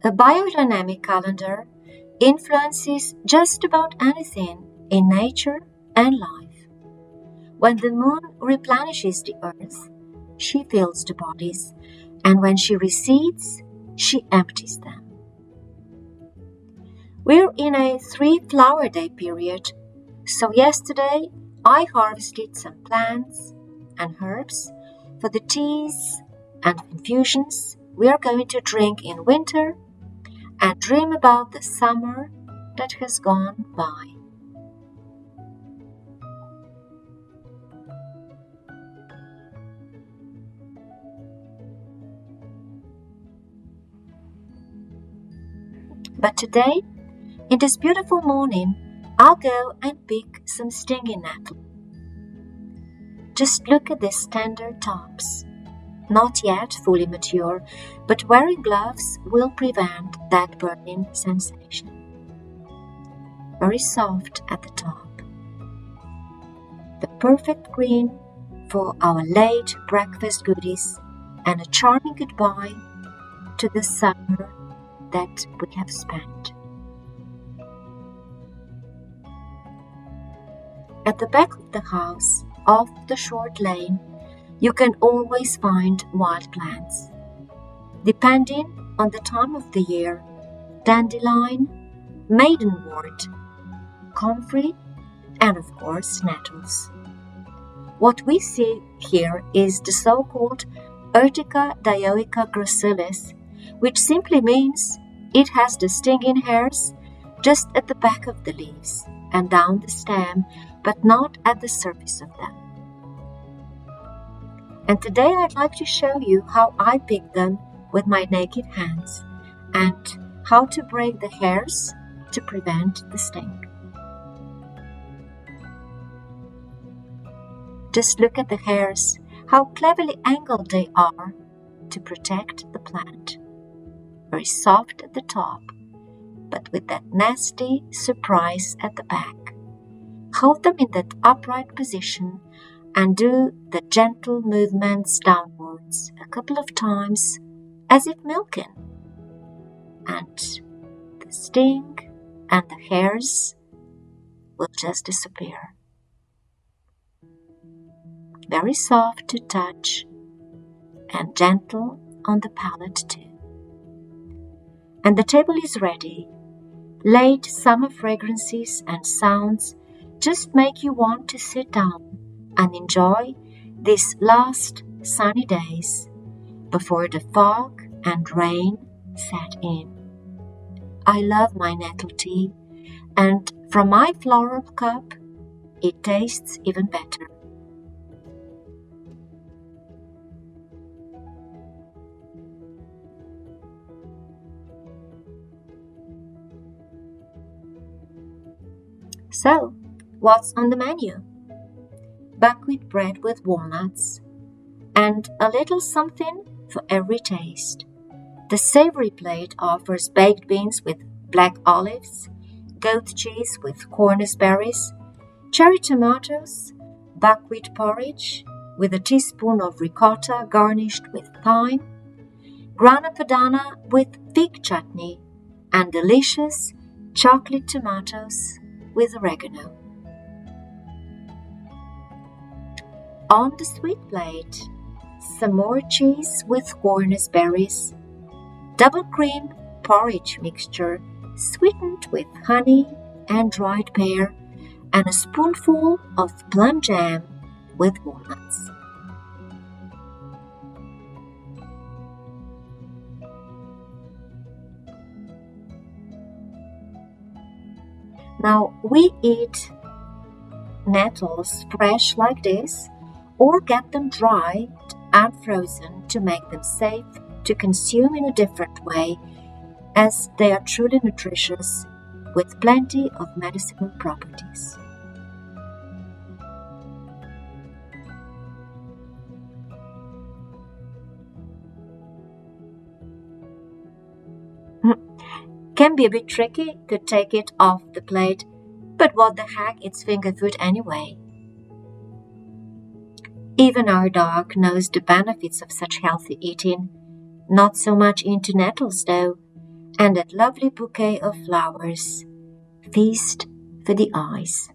A biodynamic calendar influences just about anything in nature and life. When the moon replenishes the earth, she fills the bodies, and when she recedes, she empties them. We're in a 3-flower day period, so yesterday I harvested some plants and herbs for the teas and infusions we are going to drink in winter and dream about the summer that has gone by. But today, in this beautiful morning, I'll go and pick some stinging nettle. Just look at these tender tops. Not yet fully mature, but wearing gloves will prevent that burning sensation. Very soft at the top. The perfect green for our late breakfast goodies and a charming goodbye to the summer that we have spent. At the back of the house, off the short lane, you can always find wild plants. Depending on the time of the year, dandelion, maidenwort, comfrey, and of course nettles. What we see here is the so-called Urtica dioica gracilis, which simply means it has the stinging hairs just at the back of the leaves and down the stem, but not at the surface of them. And today I'd like to show you how I pick them with my naked hands and how to break the hairs to prevent the sting. Just look at the hairs, how cleverly angled they are to protect the plant. Very soft at the top, but with that nasty surprise at the back. Hold them in that upright position and do the gentle movements downwards a couple of times as if milking. And the sting and the hairs will just disappear. Very soft to touch and gentle on the palate too. And the table is ready. Late summer fragrances and sounds just make you want to sit down and enjoy these last sunny days before the fog and rain set in. I love my nettle tea, and from my floral cup, it tastes even better. So, what's on the menu? Buckwheat bread with walnuts, and a little something for every taste. The savory plate offers baked beans with black olives, goat cheese with cornus berries, cherry tomatoes, buckwheat porridge with a teaspoon of ricotta garnished with thyme, grana padano with fig chutney, and delicious chocolate tomatoes with oregano. On the sweet plate, some more cheese with cornus berries, double cream porridge mixture sweetened with honey and dried pear, and a spoonful of plum jam with walnuts. Now, we eat nettles fresh like this, or get them dried and frozen to make them safe to consume in a different way, as they are truly nutritious with plenty of medicinal properties. Can be a bit tricky to take it off the plate, but what the heck, it's finger food anyway. Even our dog knows the benefits of such healthy eating, not so much into nettles though, and that lovely bouquet of flowers. Feast for the eyes.